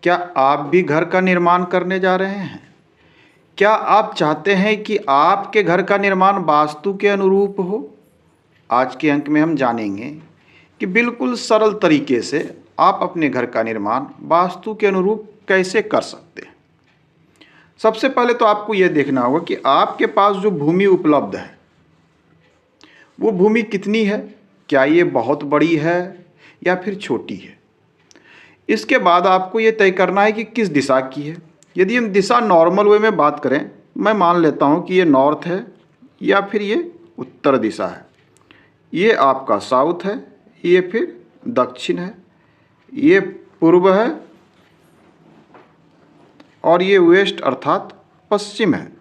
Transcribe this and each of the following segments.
क्या आप भी घर का निर्माण करने जा रहे हैं? क्या आप चाहते हैं कि आपके घर का निर्माण वास्तु के अनुरूप हो? आज के अंक में हम जानेंगे कि बिल्कुल सरल तरीके से आप अपने घर का निर्माण वास्तु के अनुरूप कैसे कर सकते हैं। सबसे पहले तो आपको यह देखना होगा कि आपके पास जो भूमि उपलब्ध है वो भूमि कितनी है, क्या ये बहुत बड़ी है या फिर छोटी है। इसके बाद आपको ये तय करना है कि किस दिशा की है। यदि हम दिशा नॉर्मल वे में बात करें, मैं मान लेता हूँ कि ये नॉर्थ है या फिर ये उत्तर दिशा है, ये आपका साउथ है, ये फिर दक्षिण है, ये पूर्व है और ये वेस्ट अर्थात पश्चिम है।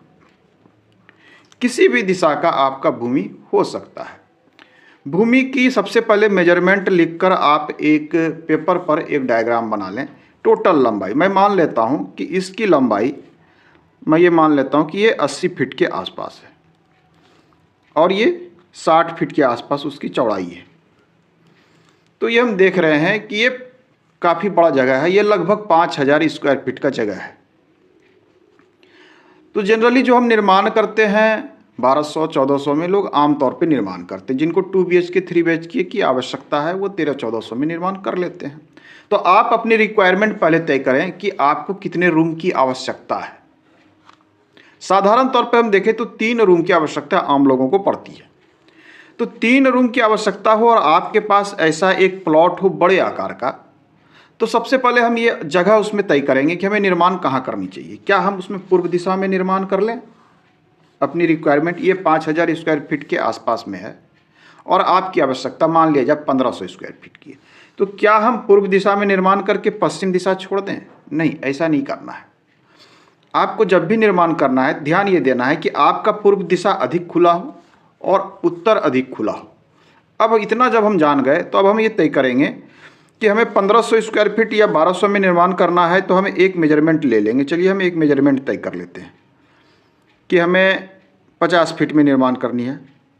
किसी भी दिशा का आपका भूमि हो सकता है। भूमि की सबसे पहले मेजरमेंट लिखकर आप एक पेपर पर एक डायग्राम बना लें। टोटल लंबाई मैं मान लेता हूं कि इसकी लंबाई मैं ये मान लेता हूं कि ये 80 फीट के आसपास है और ये 60 फीट के आसपास उसकी चौड़ाई है। तो ये हम देख रहे हैं कि ये काफ़ी बड़ा जगह है, ये लगभग 5000 स्क्वायर फीट का जगह है। तो जनरली जो हम निर्माण करते हैं 1200-1400 में लोग आमतौर पे निर्माण करते हैं। जिनको 2 BHK 3 BHK की आवश्यकता है वो 1300-1400 में निर्माण कर लेते हैं। तो आप अपनी रिक्वायरमेंट पहले तय करें कि आपको कितने रूम की आवश्यकता है। साधारण तौर पे हम देखें तो 3 रूम की आवश्यकता आम लोगों को पड़ती है। तो 3 रूम की आवश्यकता हो और आपके पास ऐसा एक प्लॉट हो बड़े आकार का, तो सबसे पहले हम ये जगह उसमें तय करेंगे कि हमें निर्माण कहाँ करनी चाहिए। क्या हम उसमें पूर्व दिशा में निर्माण कर लें? अपनी रिक्वायरमेंट ये 5000 स्क्वायर फीट के आसपास में है और आपकी आवश्यकता मान लिया जाए 1500 स्क्वायर फीट की है। तो क्या हम पूर्व दिशा में निर्माण करके पश्चिम दिशा छोड़ दें? नहीं, ऐसा नहीं करना है। आपको जब भी निर्माण करना है ध्यान ये देना है कि आपका पूर्व दिशा अधिक खुला हो और उत्तर अधिक खुला हो। अब इतना जब हम जान गए तो अब हम ये तय करेंगे कि हमें 1500 स्क्वायर फीट या 1200 में निर्माण करना है, तो हमें एक मेजरमेंट ले लेंगे। चलिए हम एक मेजरमेंट तय कर लेते हैं कि हमें 50 फीट में निर्माण करनी है।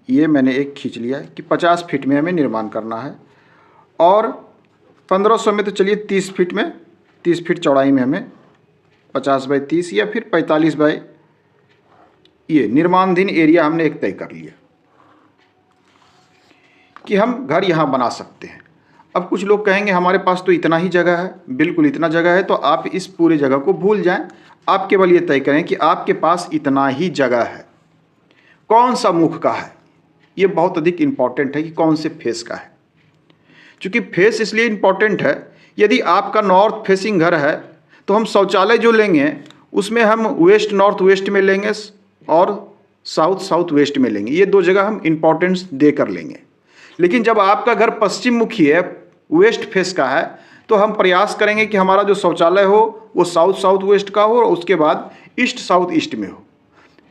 ये मैंने एक खींच लिया है कि 50 फीट में हमें निर्माण करना है और 1500 में तो चलिए 30 फीट में, 30 फीट चौड़ाई में हमें 50 बाई 30 या फिर 45 बाई, ये निर्माणाधीन एरिया हमने एक तय कर लिया कि हम घर यहाँ बना सकते हैं। अब कुछ लोग कहेंगे हमारे पास तो इतना ही जगह है। बिल्कुल इतना जगह है तो आप इस पूरे जगह को भूल जाएं। आप केवल ये तय करें कि आपके पास इतना ही जगह है। कौन सा मुख का है, ये बहुत अधिक इंपॉर्टेंट है कि कौन से फेस का है। क्योंकि फेस इसलिए इंपॉर्टेंट है, यदि आपका नॉर्थ फेसिंग घर है तो हम शौचालय जो लेंगे उसमें हम वेस्ट नॉर्थ वेस्ट में लेंगे और साउथ साउथ वेस्ट में लेंगे। ये 2 जगह हम इंपॉर्टेंस दे कर लेंगे। लेकिन जब आपका घर पश्चिम मुखी है, वेस्ट फेस का है, तो हम प्रयास करेंगे कि हमारा जो शौचालय हो वो साउथ साउथ वेस्ट का हो और उसके बाद ईस्ट साउथ ईस्ट में हो।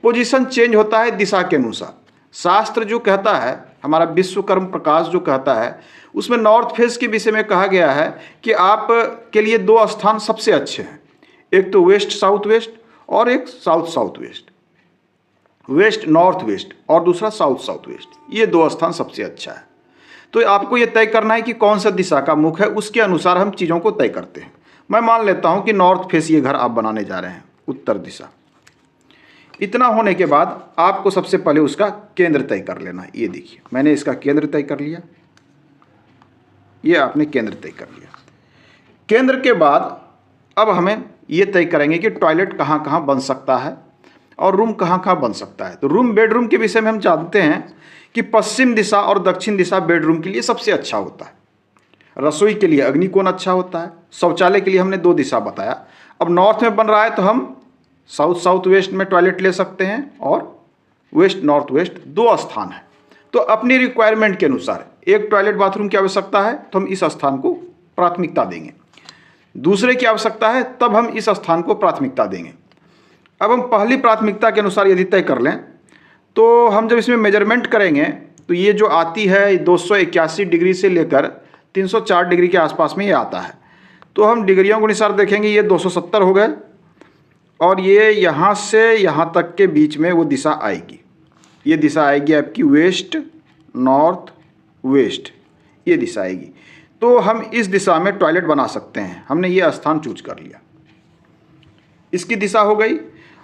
पोजीशन चेंज होता है दिशा के अनुसार। शास्त्र जो कहता है, हमारा विश्वकर्म प्रकाश जो कहता है, उसमें नॉर्थ फेस के विषय में कहा गया है कि आप के लिए 2 स्थान सबसे अच्छे हैं। एक तो वेस्ट साउथ वेस्ट और एक south south west, west north west और दूसरा साउथ साउथ वेस्ट। ये 2 स्थान सबसे अच्छा है। तो आपको ये तय करना है कि कौन सा दिशा का मुख है, उसके अनुसार हम चीज़ों को तय करते हैं। मैं मान लेता हूं कि नॉर्थ फेस ये घर आप बनाने जा रहे हैं, उत्तर दिशा। इतना होने के बाद आपको सबसे पहले उसका केंद्र तय कर लेना है। ये देखिए मैंने इसका केंद्र तय कर लिया, ये आपने केंद्र तय कर लिया। केंद्र के बाद अब हमें ये तय करेंगे कि टॉयलेट कहाँ कहाँ बन सकता है और रूम कहाँ कहाँ बन सकता है। तो रूम बेडरूम के विषय में हम जानते हैं कि पश्चिम दिशा और दक्षिण दिशा बेडरूम के लिए सबसे अच्छा होता है। रसोई के लिए अग्निकोण अच्छा होता है। शौचालय के लिए हमने 2 दिशा बताया। अब नॉर्थ में बन रहा है तो हम साउथ साउथ वेस्ट में टॉयलेट ले सकते हैं और वेस्ट नॉर्थ वेस्ट 2 स्थान है। तो अपनी रिक्वायरमेंट के अनुसार एक टॉयलेट बाथरूम की आवश्यकता है तो हम इस स्थान को प्राथमिकता देंगे, दूसरे की आवश्यकता है तब हम इस स्थान को प्राथमिकता देंगे। अब हम पहली प्राथमिकता के अनुसार यदि तय कर लें तो हम जब इसमें मेजरमेंट करेंगे तो ये जो आती है 281 डिग्री से लेकर 304 डिग्री के आसपास में ये आता है। तो हम डिग्रियों के अनुसार देखेंगे, ये 270 हो गए और ये यहाँ से यहाँ तक के बीच में वो दिशा आएगी। ये दिशा आएगी आपकी वेस्ट नॉर्थ वेस्ट, ये दिशा आएगी। तो हम इस दिशा में टॉयलेट बना सकते हैं। हमने ये स्थान चूज कर लिया, इसकी दिशा हो गई।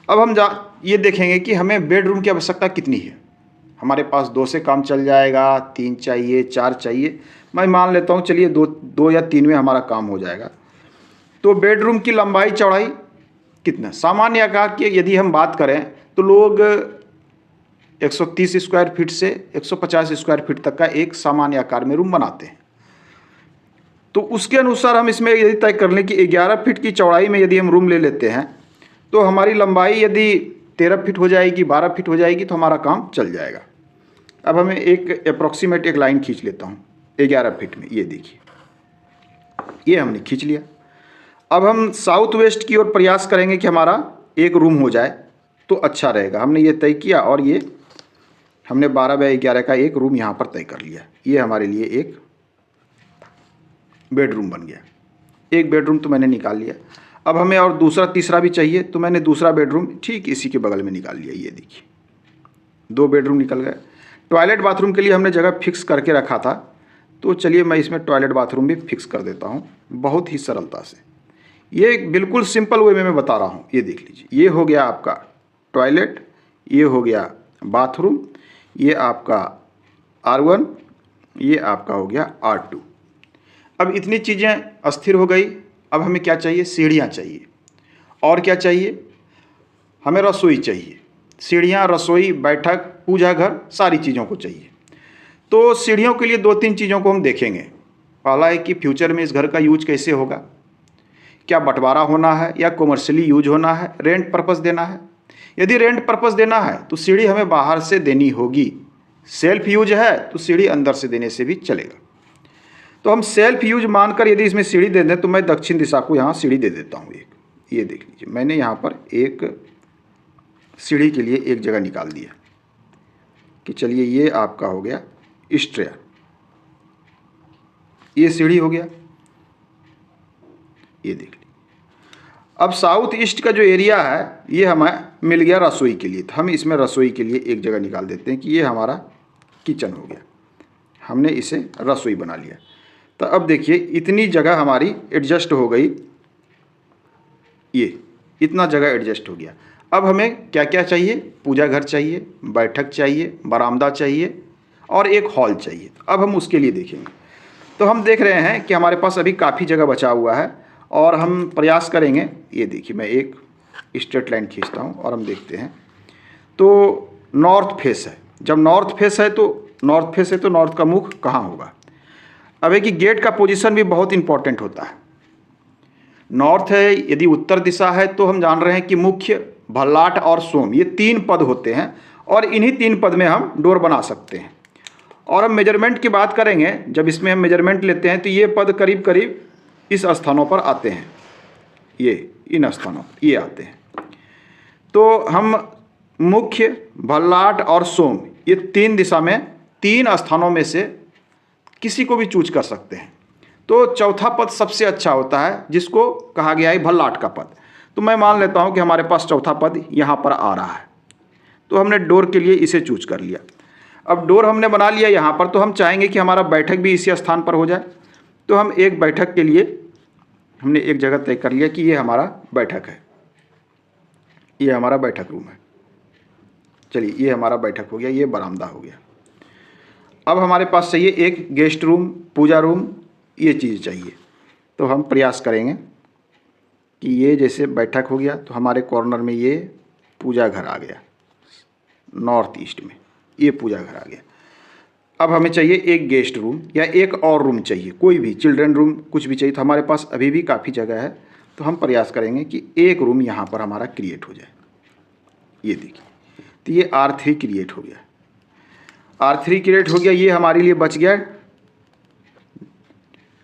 अब हम ये देखेंगे कि हमें बेडरूम की आवश्यकता कितनी है। हमारे पास 2 से काम चल जाएगा, 3 चाहिए, 4 चाहिए। मैं मान लेता हूँ चलिए 2 या 3 में हमारा काम हो जाएगा। तो बेडरूम की लंबाई चौड़ाई कितना, सामान्य आकार की यदि हम बात करें तो लोग 130 स्क्वायर फीट से 150 स्क्वायर फीट तक का एक सामान्य आकार में रूम बनाते हैं। तो उसके अनुसार हम इसमें यदि तय कर लें कि 11 फीट की चौड़ाई में यदि हम रूम ले लेते हैं तो हमारी लंबाई यदि 13 फीट हो जाएगी, 12 फीट हो जाएगी, तो हमारा काम चल जाएगा। अब हमें एक अप्रॉक्सीमेट एक लाइन खींच लेता हूँ 11 फीट में। ये देखिए, ये हमने खींच लिया। अब हम साउथ वेस्ट की ओर प्रयास करेंगे कि हमारा एक रूम हो जाए तो अच्छा रहेगा। हमने ये तय किया और ये हमने 12 बाय 11 का एक रूम यहाँ पर तय कर लिया। ये हमारे लिए एक बेडरूम बन गया। एक बेडरूम तो मैंने निकाल लिया। अब हमें और दूसरा तीसरा भी चाहिए, तो मैंने दूसरा बेडरूम ठीक इसी के बगल में निकाल लिया। ये देखिए 2 बेडरूम निकल गए। टॉयलेट बाथरूम के लिए हमने जगह फिक्स करके रखा था, तो चलिए मैं इसमें टॉयलेट बाथरूम भी फिक्स कर देता हूँ बहुत ही सरलता से। ये बिल्कुल सिंपल वे में मैं बता रहा हूँ। ये देख लीजिए, ये हो गया आपका टॉयलेट, ये हो गया बाथरूम, ये आपका R1, ये आपका हो गया R2। अब इतनी चीज़ें अस्थिर हो गई। अब हमें क्या चाहिए, सीढ़ियाँ चाहिए। और क्या चाहिए, हमें रसोई चाहिए। सीढ़ियाँ, रसोई, बैठक, पूजा घर, सारी चीज़ों को चाहिए। तो सीढ़ियों के लिए 2-3 चीज़ों को हम देखेंगे। पहला है कि फ्यूचर में इस घर का यूज कैसे होगा, क्या बंटवारा होना है या कॉमर्शियली यूज होना है, रेंट पर्पस देना है। यदि रेंट पर्पस देना है तो सीढ़ी हमें बाहर से देनी होगी। सेल्फ यूज है तो सीढ़ी अंदर से देने से भी चलेगा। तो हम सेल्फ यूज मानकर यदि इसमें सीढ़ी दे दें तो मैं दक्षिण दिशा को यहाँ सीढ़ी दे देता हूँ एक। ये देख लीजिए, मैंने यहाँ पर एक सीढ़ी के लिए एक जगह निकाल दिया कि चलिए ये आपका हो गया ईस्ट रेयर, ये सीढ़ी हो गया। ये देख लीजिए। अब साउथ ईस्ट का जो एरिया है ये हमें मिल गया रसोई के लिए, तो हम इसमें रसोई के लिए एक जगह निकाल देते हैं कि ये हमारा किचन हो गया। हमने इसे रसोई बना लिया। तो अब देखिए इतनी जगह हमारी एडजस्ट हो गई, ये इतना जगह एडजस्ट हो गया। अब हमें क्या क्या चाहिए, पूजा घर चाहिए, बैठक चाहिए, बरामदा चाहिए और एक हॉल चाहिए। अब हम उसके लिए देखेंगे। तो हम देख रहे हैं कि हमारे पास अभी काफ़ी जगह बचा हुआ है और हम प्रयास करेंगे। ये देखिए मैं एक स्ट्रेट लाइन खींचता हूँ और हम देखते हैं। तो नॉर्थ फेस है, जब नॉर्थ फेस है तो नॉर्थ का मुख कहाँ होगा। अब है कि गेट का पोजीशन भी बहुत इंपॉर्टेंट होता है। नॉर्थ है, यदि उत्तर दिशा है तो हम जान रहे हैं कि मुख्य, भल्लाट और सोम, ये 3 पद होते हैं और इन्हीं 3 पद में हम डोर बना सकते हैं। और हम मेजरमेंट की बात करेंगे, जब इसमें हम मेजरमेंट लेते हैं तो ये पद करीब करीब इस स्थानों पर आते हैं, ये इन स्थानों पर ये आते हैं। तो हम मुख्य, भल्लाट और सोम, ये 3 दिशा में 3 स्थानों में से किसी को भी चूज कर सकते हैं। तो चौथा पद सबसे अच्छा होता है, जिसको कहा गया है भल्लाट का पद। तो मैं मान लेता हूं कि हमारे पास चौथा पद यहाँ पर आ रहा है, तो हमने डोर के लिए इसे चूज कर लिया। अब डोर हमने बना लिया यहाँ पर, तो हम चाहेंगे कि हमारा बैठक भी इसी स्थान पर हो जाए। तो हम एक बैठक के लिए हमने एक जगह तय कर लिया कि ये हमारा बैठक है, ये हमारा बैठक रूम है। चलिए ये हमारा बैठक हो गया, ये बरामदा हो गया। अब हमारे पास चाहिए एक गेस्ट रूम, पूजा रूम, ये चीज़ चाहिए। तो हम प्रयास करेंगे कि ये जैसे बैठक हो गया तो हमारे कॉर्नर में ये पूजा घर आ गया, नॉर्थ ईस्ट में ये पूजा घर आ गया। अब हमें चाहिए एक गेस्ट रूम या एक और रूम चाहिए, कोई भी चिल्ड्रन रूम कुछ भी चाहिए। तो हमारे पास अभी भी काफ़ी जगह है, तो हम प्रयास करेंगे कि एक रूम यहाँ पर हमारा क्रिएट हो जाए। ये देखिए, तो ये R3 क्रिएट हो गया, R3 क्रिएट हो गया। ये हमारे लिए बच गया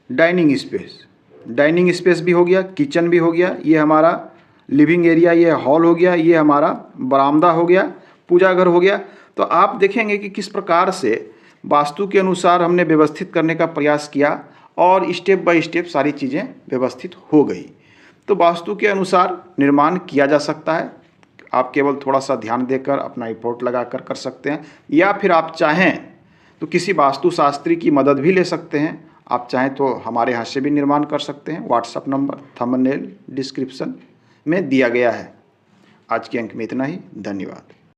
डाइनिंग स्पेस, डाइनिंग स्पेस भी हो गया, किचन भी हो गया, ये हमारा लिविंग एरिया, ये हॉल हो गया, ये हमारा बरामदा हो गया, पूजा घर हो गया। तो आप देखेंगे कि किस प्रकार से वास्तु के अनुसार हमने व्यवस्थित करने का प्रयास किया और स्टेप बाय स्टेप सारी चीज़ें व्यवस्थित हो गई। तो वास्तु के अनुसार निर्माण किया जा सकता है। आप केवल थोड़ा सा ध्यान देकर अपना एफर्ट लगाकर कर सकते हैं, या फिर आप चाहें तो किसी वास्तुशास्त्री की मदद भी ले सकते हैं। आप चाहें तो हमारे यहाँ से भी निर्माण कर सकते हैं। व्हाट्सअप नंबर थंबनेल डिस्क्रिप्शन में दिया गया है। आज के अंक में इतना ही। धन्यवाद।